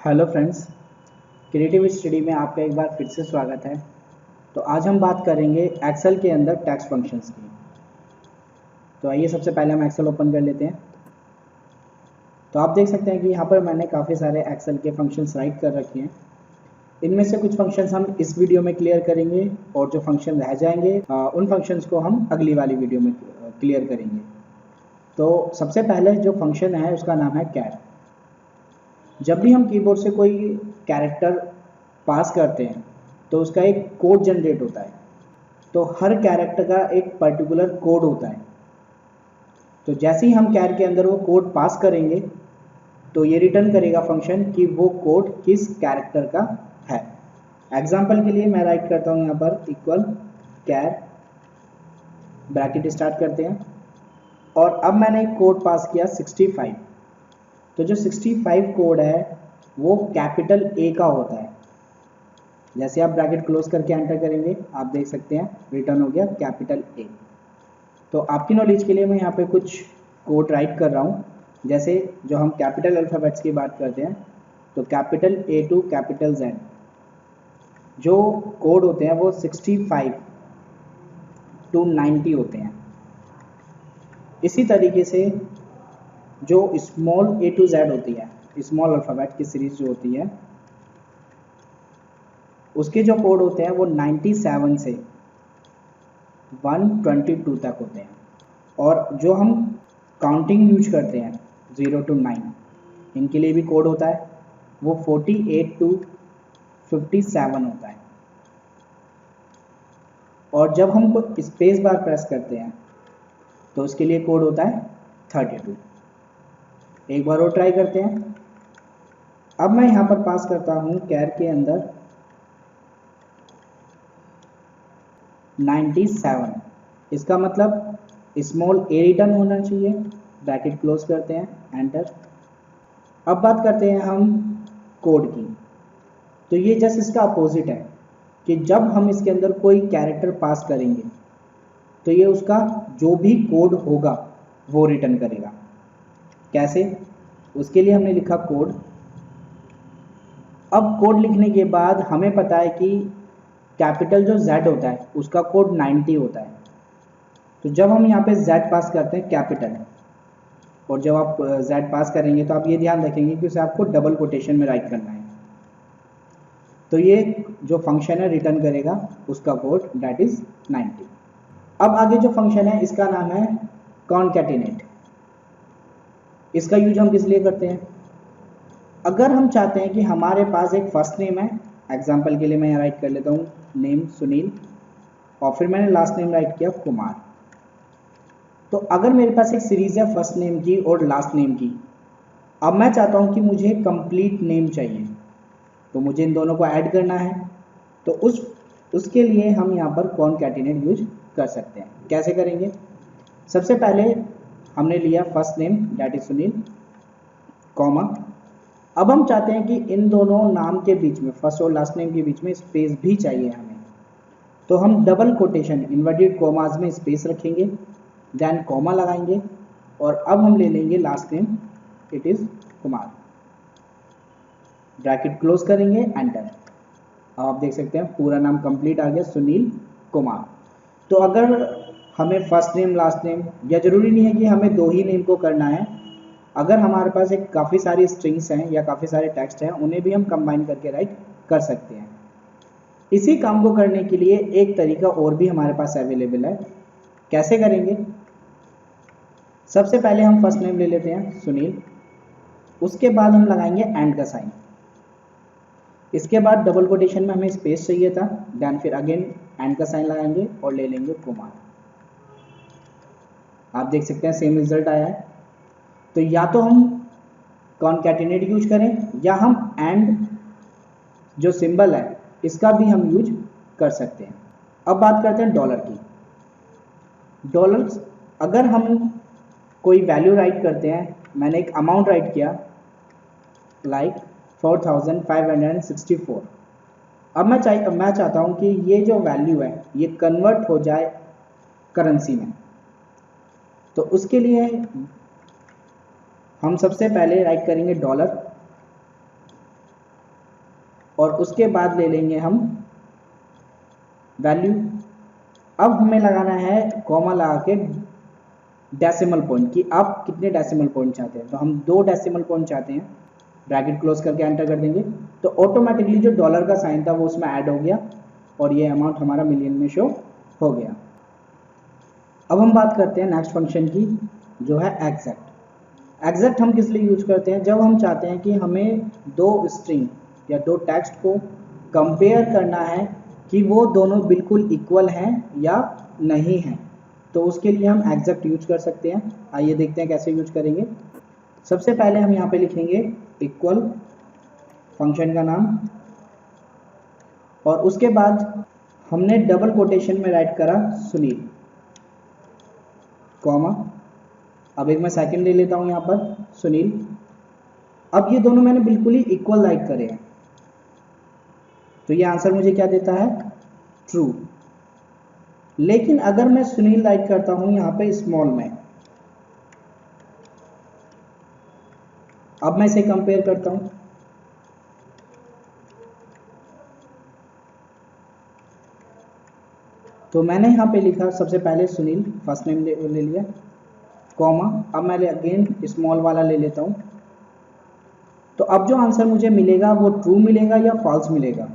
Hello friends, creative study में आपका एक बार फिर से स्वागत है। तो आज हम बात करेंगे एक्सेल के अंदर टेक्स्ट फंक्शंस की। तो आइए सबसे पहले हम एक्सेल ओपन कर लेते हैं। तो आप देख सकते हैं कि यहाँ पर मैंने काफ़ी सारे एक्सेल के फंक्शंस राइट कर रखे हैं। इनमें से कुछ फंक्शंस हम इस वीडियो में क्लियर करेंगे और जो फंक्शन रह जाएंगे उन फंक्शंस को हम अगली वाली वीडियो में क्लियर करेंगे। तो सबसे पहले जो फंक्शन है उसका नाम है कैर। जब भी हम कीबोर्ड से कोई कैरेक्टर पास करते हैं तो उसका एक कोड जनरेट होता है। तो हर कैरेक्टर का एक पर्टिकुलर कोड होता है। तो जैसे ही हम कैर के अंदर वो कोड पास करेंगे तो ये रिटर्न करेगा फंक्शन कि वो कोड किस कैरेक्टर का है। एग्जाम्पल के लिए मैं राइट करता हूँ यहाँ पर इक्वल कैर, ब्रैकेट स्टार्ट करते हैं और अब मैंने एक कोड पास किया 65। तो जो 65 कोड है वो कैपिटल ए का होता है। जैसे आप ब्रैकेट क्लोज करके एंटर करेंगे आप देख सकते हैं रिटर्न हो गया कैपिटल ए। तो आपकी नॉलेज के लिए मैं यहाँ पे कुछ कोड राइट कर रहा हूँ। जैसे जो हम कैपिटल अल्फ़ाबेट्स की बात करते हैं तो capital A to capital Z जो कोड होते हैं वो 65 टू 90 होते हैं। इसी तरीके से जो स्मॉल ए टू जेड होती है, स्मॉल अल्फ़ाबेट की सीरीज जो होती है उसके जो कोड होते हैं वो 97 से 122 तक होते हैं। और जो हम काउंटिंग यूज करते हैं 0 to 9 इनके लिए भी कोड होता है, वो 48 to 57 होता है। और जब हम स्पेस बार प्रेस करते हैं तो उसके लिए कोड होता है 32। एक बार और ट्राई करते हैं। अब मैं यहाँ पर पास करता हूँ कैर के अंदर 97। इसका मतलब स्मॉल ए रिटर्न होना चाहिए। ब्रैकेट क्लोज करते हैं एंटर। अब बात करते हैं हम कोड की। तो ये जस्ट इसका अपोजिट है कि जब हम इसके अंदर कोई कैरेक्टर पास करेंगे तो ये उसका जो भी कोड होगा वो रिटर्न करेगा। कैसे? उसके लिए हमने लिखा कोड। अब कोड लिखने के बाद हमें पता है कि कैपिटल जो Z होता है उसका कोड 90 होता है। तो जब हम यहाँ पे Z पास करते हैं कैपिटल, और जब आप Z पास करेंगे तो आप ये ध्यान रखेंगे कि उसे आपको डबल कोटेशन में राइट करना है। तो ये जो फंक्शन है रिटर्न करेगा उसका कोड दैट इज 90। अब आगे जो फंक्शन है इसका नाम है कॉनकैटिनेट। इसका यूज हम किस लिए करते हैं? अगर हम चाहते हैं कि हमारे पास एक फर्स्ट नेम है, एग्जाम्पल के लिए मैं यहाँ राइट कर लेता हूँ नेम सुनील, और फिर मैंने लास्ट नेम राइट किया कुमार। तो अगर मेरे पास एक सीरीज है फर्स्ट नेम की और लास्ट नेम की, अब मैं चाहता हूँ कि मुझे कंप्लीट नेम चाहिए, तो मुझे इन दोनों को ऐड करना है। तो उसके लिए हम यहाँ पर कॉनकैटिनेट यूज कर सकते हैं। कैसे करेंगे? सबसे पहले हमने लिया first name that is Sunil, comma. अब हम चाहते हैं कि इन दोनों नाम के बीच में, फर्स्ट और लास्ट नेम के बीच में स्पेस भी चाहिए हमें। तो हम डबल कोटेशन इन्वर्टेड कॉमास में स्पेस रखेंगे, देन कॉमा लगाएंगे, और अब हम ले लेंगे last name it is Kumar. Bracket close करेंगे एंटर। अब आप देख सकते हैं पूरा नाम कंप्लीट आ गया सुनील कुमार। तो अगर हमें फर्स्ट नेम लास्ट नेम, या जरूरी नहीं है कि हमें दो ही नेम को करना है, अगर हमारे पास एक काफ़ी सारी स्ट्रिंग्स हैं या काफ़ी सारे टेक्स्ट हैं उन्हें भी हम कंबाइन करके राइट कर सकते हैं। इसी काम को करने के लिए एक तरीका और भी हमारे पास अवेलेबल है। कैसे करेंगे? सबसे पहले हम फर्स्ट नेम ले लेते हैं सुनील, उसके बाद हम लगाएंगे एंड का साइन। इसके बाद डबल कोटेशन में हमें स्पेस चाहिए था, देन फिर अगेन एंड का साइन लगाएंगे और ले लेंगे कुमार। आप देख सकते हैं सेम रिजल्ट आया है। तो या तो हम कॉनकैटिनेट यूज करें या हम एंड जो सिंबल है इसका भी हम यूज कर सकते हैं। अब बात करते हैं डॉलर की। डॉलर अगर हम कोई वैल्यू राइट करते हैं, मैंने एक अमाउंट राइट किया लाइक 4564। अब मैं चाहता हूं कि ये जो वैल्यू है ये कन्वर्ट हो जाए करेंसी में। तो उसके लिए हम सबसे पहले राइट करेंगे डॉलर, और उसके बाद ले लेंगे हम वैल्यू। अब हमें लगाना है कॉमा लगा के डेसिमल पॉइंट कि आप कितने डेसिमल पॉइंट चाहते हैं। तो हम 2 डेसिमल पॉइंट चाहते हैं, ब्रैकेट क्लोज करके एंटर कर देंगे। तो ऑटोमेटिकली जो डॉलर का साइन था वो उसमें ऐड हो गया और ये अमाउंट हमारा मिलियन में शो हो गया। अब हम बात करते हैं नेक्स्ट फंक्शन की, जो है एग्जैक्ट। एग्जैक्ट हम किस लिए यूज करते हैं? जब हम चाहते हैं कि हमें 2 स्ट्रिंग या 2 टेक्स्ट को कंपेयर करना है कि वो दोनों बिल्कुल इक्वल हैं या नहीं हैं, तो उसके लिए हम एग्जैक्ट यूज कर सकते हैं। आइए देखते हैं कैसे यूज करेंगे। सबसे पहले हम यहाँ पे लिखेंगे इक्वल फंक्शन का नाम, और उसके बाद हमने डबल कोटेशन में राइट करा सुनील, कॉमा। अब एक मैं सेकंड ले लेता हूं यहाँ पर सुनील। अब ये दोनों मैंने बिल्कुल ही इक्वल राइट करे हैं, तो ये आंसर मुझे क्या देता है? ट्रू। लेकिन अगर मैं सुनील राइट करता हूं यहाँ पे स्मॉल में, अब मैं इसे कंपेयर करता हूं, तो मैंने यहाँ पे लिखा सबसे पहले सुनील, फर्स्ट नेम ले लिया, कॉमा। अब मैं अगेन स्मॉल वाला ले लेता हूँ। तो अब जो आंसर मुझे मिलेगा वो ट्रू मिलेगा या फॉल्स मिलेगा?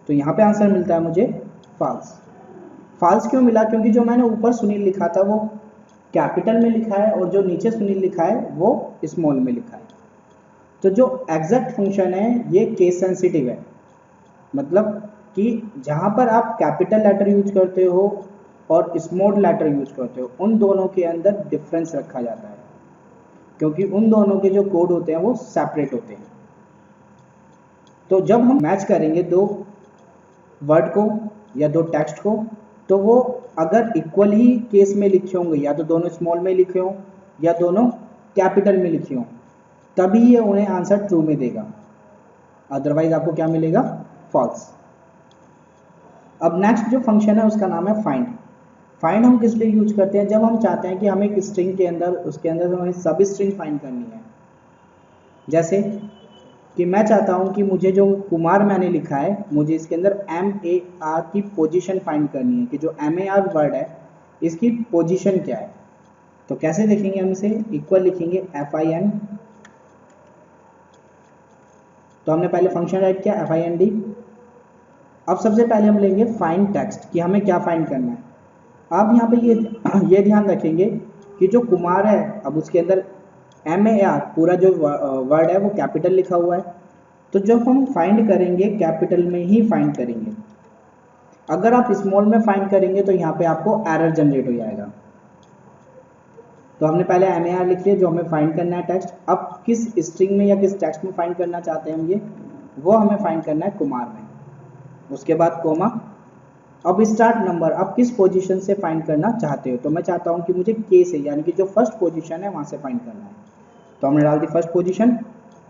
तो यहाँ पे आंसर मिलता है मुझे फॉल्स। फॉल्स क्यों मिला? क्योंकि जो मैंने ऊपर सुनील लिखा था वो कैपिटल में लिखा है और जो नीचे सुनील लिखा है वो स्मॉल में लिखा है। तो जो एग्जैक्ट फंक्शन है ये केस सेंसिटिव है, मतलब कि जहाँ पर आप कैपिटल लेटर यूज करते हो और स्मॉल लेटर यूज करते हो, उन दोनों के अंदर डिफरेंस रखा जाता है, क्योंकि उन दोनों के जो कोड होते हैं वो सेपरेट होते हैं। तो जब हम मैच करेंगे 2 वर्ड को या 2 टेक्स्ट को, तो वो अगर इक्वल ही केस में लिखे होंगे, या तो दोनों स्मॉल में लिखे हों या दोनों कैपिटल में लिखे हों, तभी ये उन्हें आंसर ट्रू में देगा, अदरवाइज आपको क्या मिलेगा? फॉल्स। अब नेक्स्ट जो फंक्शन है उसका नाम है फाइंड। फाइंड हम किस लिए यूज करते हैं? जब हम चाहते हैं कि हमें एक स्ट्रिंग के अंदर, उसके अंदर हमें सब स्ट्रिंग फाइंड करनी है। जैसे कि मैं चाहता हूं कि मुझे जो कुमार मैंने लिखा है, मुझे इसके अंदर MAR की पोजीशन फाइंड करनी है, कि जो MAR वर्ड है इसकी पोजीशन क्या है। तो कैसे देखेंगे हम इसे? इक्वल लिखेंगे FIN। तो हमने पहले फंक्शन राइट किया FIND। अब सबसे पहले हम लेंगे फाइंड टेक्स्ट, कि हमें क्या फाइंड करना है। आप यहाँ पे ये ध्यान रखेंगे कि जो कुमार है, अब उसके अंदर MAR पूरा जो वर्ड है वो कैपिटल लिखा हुआ है, तो जब हम फाइंड करेंगे कैपिटल में ही फाइंड करेंगे। अगर आप स्मॉल में फाइंड करेंगे तो यहाँ पे आपको एरर जनरेट हो जाएगा। तो हमने पहले MAR लिख लिया, जो हमें फाइंड करना है टेक्स्ट। अब किस स्ट्रिंग में या किस टेक्स्ट में फाइंड करना चाहते हैं हम, ये वो हमें फाइंड करना है कुमार में। उसके बाद कोमा। अब स्टार्ट नंबर, आप किस पोजीशन से फाइंड करना चाहते हो? तो मैं चाहता हूं कि मुझे के से, यानी कि जो फर्स्ट पोजीशन है वहां से फाइंड करना है। तो हमने डाल दी फर्स्ट पोजीशन।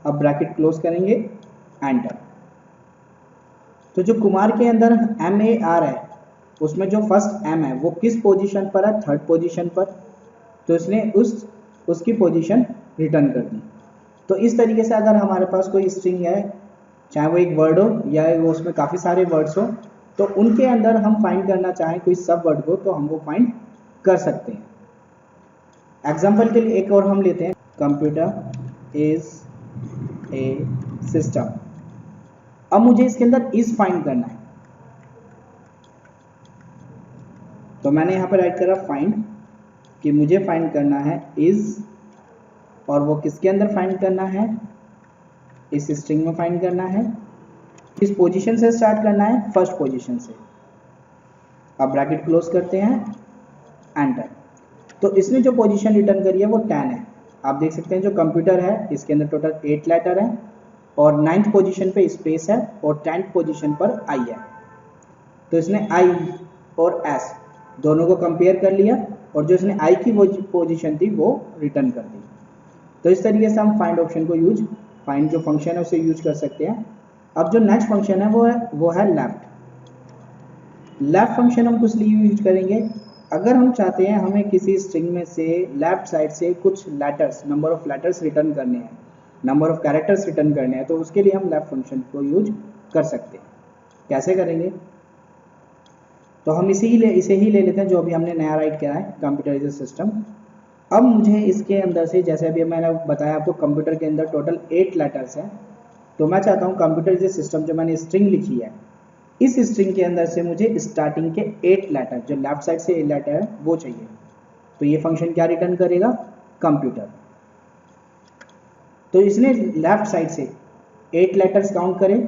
अब ब्रैकेट क्लोज करेंगे, एंटर। तो जो कुमार के अंदर MAR है, उसमें जो फर्स्ट M है वो किस पोजीशन पर है? थर्ड पोजीशन पर। तो इसने उसकी पोजीशन रिटर्न कर दी। तो इस तरीके से अगर हमारे पास कोई स्ट्रिंग है, चाहे वो एक वर्ड हो या वो उसमें काफ़ी सारे वर्ड्स हो, तो उनके अंदर हम फाइंड करना चाहें कोई सब वर्ड को, तो हम वो फाइंड कर सकते हैं। एग्जाम्पल के लिए एक और हम लेते हैं, कंप्यूटर इज ए सिस्टम। अब मुझे इसके अंदर इज फाइंड करना है, तो मैंने यहाँ पर राइट करा फाइंड, कि मुझे फाइंड करना है इज, और वो किसके अंदर फाइंड करना है? इस स्ट्रिंग में फाइंड करना है। किस पोजीशन से स्टार्ट करना है? फर्स्ट पोजीशन से। अब ब्रैकेट क्लोज करते हैं, एंटर। तो इसने जो पोजीशन रिटर्न करी है वो 10 है। आप देख सकते हैं जो कंप्यूटर है इसके अंदर टोटल 8 लेटर है, और 9th पोजीशन पे स्पेस है, और 10th पोजीशन पर आई है। तो इसने आई और एस दोनों को कंपेयर कर लिया, और जो इसने आई की पोजीशन थी वो रिटर्न कर दी। तो इस तरीके से हम फाइंड ऑप्शन को फाइंड जो फंक्शन है उसे यूज कर सकते हैं। अब जो नेक्स्ट फंक्शन है वो है लेफ्ट। लेफ्ट फंक्शन हम किस लिए यूज करेंगे? अगर हम चाहते हैं हमें किसी स्ट्रिंग में से लेफ्ट साइड से कुछ letters, number of letters return करने हैं, नंबर ऑफ कैरेक्टर्स रिटर्न करने हैं, तो उसके लिए हम लेफ्ट फंक्शन को यूज कर सकते हैं। कैसे करेंगे? तो हम इसे ही ले लेते हैं जो अभी हमने नया राइट किया है, कंप्यूटर इज अ सिस्टम। अब मुझे इसके अंदर से, जैसे अभी मैंने बताया आपको, कंप्यूटर के अंदर टोटल 8 लेटर्स हैं, तो मैं चाहता हूँ कंप्यूटर इज अ सिस्टम जो मैंने स्ट्रिंग लिखी है, इस स्ट्रिंग के अंदर से मुझे स्टार्टिंग के 8 लेटर, जो लेफ्ट साइड से 8 लेटर है वो चाहिए। तो ये फंक्शन क्या रिटर्न करेगा? कंप्यूटर। तो इसने लेफ्ट साइड से 8 लेटर्स काउंट करे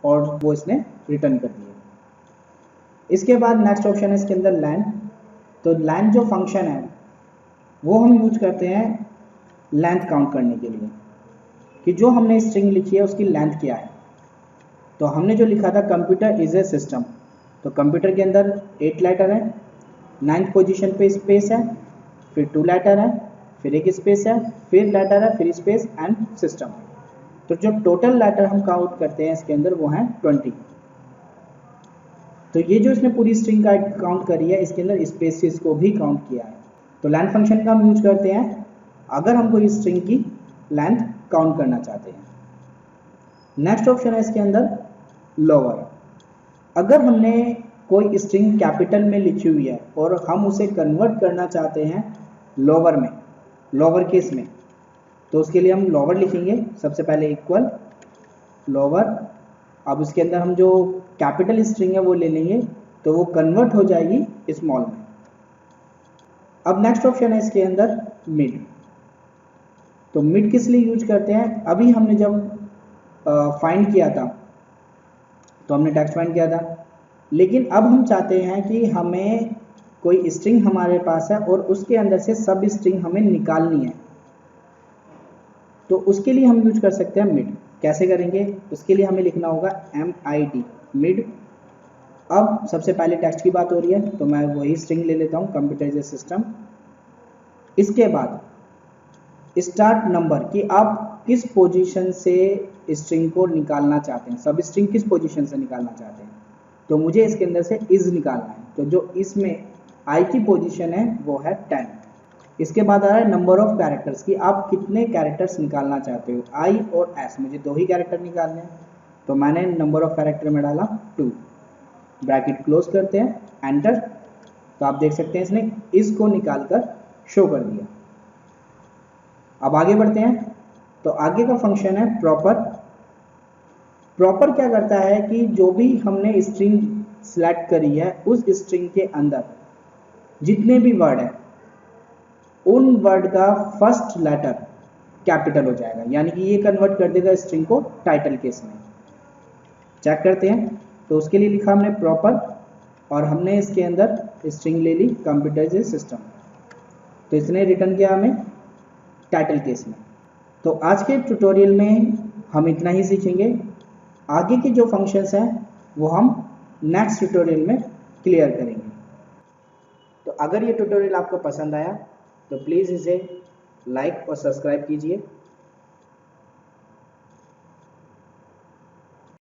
और वो इसने रिटर्न कर दिए। इसके बाद नेक्स्ट ऑप्शन है इसके अंदर लैन। तो लैन जो फंक्शन है वो हम यूज करते हैं लेंथ काउंट करने के लिए, कि जो हमने स्ट्रिंग लिखी है उसकी लेंथ क्या है। तो हमने जो लिखा था कंप्यूटर इज ए सिस्टम, तो कंप्यूटर के अंदर 8 लेटर है, 9th पोजीशन पे स्पेस है, फिर 2 लेटर है, फिर एक स्पेस है, फिर लेटर है, फिर स्पेस एंड सिस्टम। तो जो टोटल लेटर हम काउंट करते हैं इसके अंदर वो है 20। तो ये जो इसने पूरी स्ट्रिंग का काउंट करी है, इसके अंदर स्पेसेस को भी काउंट किया है। तो लेंथ फंक्शन का हम यूज करते हैं अगर हमको इस स्ट्रिंग की लेंथ काउंट करना चाहते हैं। नेक्स्ट ऑप्शन है इसके अंदर लोअर। अगर हमने कोई स्ट्रिंग कैपिटल में लिखी हुई है और हम उसे कन्वर्ट करना चाहते हैं लोअर में, लोअर केस में, तो उसके लिए हम लोअर लिखेंगे। सबसे पहले इक्वल लोअर, अब उसके अंदर हम जो कैपिटल स्ट्रिंग है वो ले लेंगे, तो वो कन्वर्ट हो जाएगी स्मॉल में। अब नेक्स्ट ऑप्शन है इसके अंदर मिड। तो मिड किस लिए यूज करते हैं? अभी हमने जब फाइंड किया था तो हमने टेक्स्ट फाइंड किया था, लेकिन अब हम चाहते हैं कि हमें कोई स्ट्रिंग हमारे पास है और उसके अंदर से सब स्ट्रिंग हमें निकालनी है, तो उसके लिए हम यूज कर सकते हैं मिड। कैसे करेंगे? उसके लिए हमें लिखना होगा MID, मिड। अब सबसे पहले टेक्स्ट की बात हो रही है तो मैं वही स्ट्रिंग ले लेता हूँ, कंप्यूटर इज ए सिस्टम। इसके बाद स्टार्ट नंबर, कि आप किस पोजीशन से स्ट्रिंग को निकालना चाहते हैं, सब स्ट्रिंग किस पोजीशन से निकालना चाहते हैं। तो मुझे इसके अंदर से इज निकालना है, तो जो इसमें आई की पोजीशन है वो है 10। इसके बाद आ रहा है नंबर ऑफ कैरेक्टर्स, कि आप कितने कैरेक्टर्स निकालना चाहते हो, आई और एस, मुझे 2 ही कैरेक्टर निकालने हैं, तो मैंने नंबर ऑफ कैरेक्टर में डाला 2। ब्रैकेट क्लोज करते हैं, एंटर। तो आप देख सकते हैं इसने इसको निकालकर शो कर दिया। अब आगे बढ़ते हैं, तो आगे का फंक्शन है प्रॉपर। प्रॉपर क्या करता है कि जो भी हमने स्ट्रिंग सिलेक्ट करी है उस स्ट्रिंग के अंदर जितने भी वर्ड है उन वर्ड का फर्स्ट लेटर कैपिटल हो जाएगा, यानी कि ये कन्वर्ट कर देगा स्ट्रिंग को टाइटल केस में। चेक करते हैं, तो उसके लिए लिखा हमने प्रॉपर और हमने इसके अंदर स्ट्रिंग ले ली कंप्यूटर इज ए सिस्टम, तो इसने रिटर्न किया हमें टाइटल केस में। तो आज के ट्यूटोरियल में हम इतना ही सीखेंगे। आगे के जो फंक्शंस हैं वो हम नेक्स्ट ट्यूटोरियल में क्लियर करेंगे। तो अगर ये ट्यूटोरियल आपको पसंद आया तो प्लीज़ इसे लाइक और सब्सक्राइब कीजिए।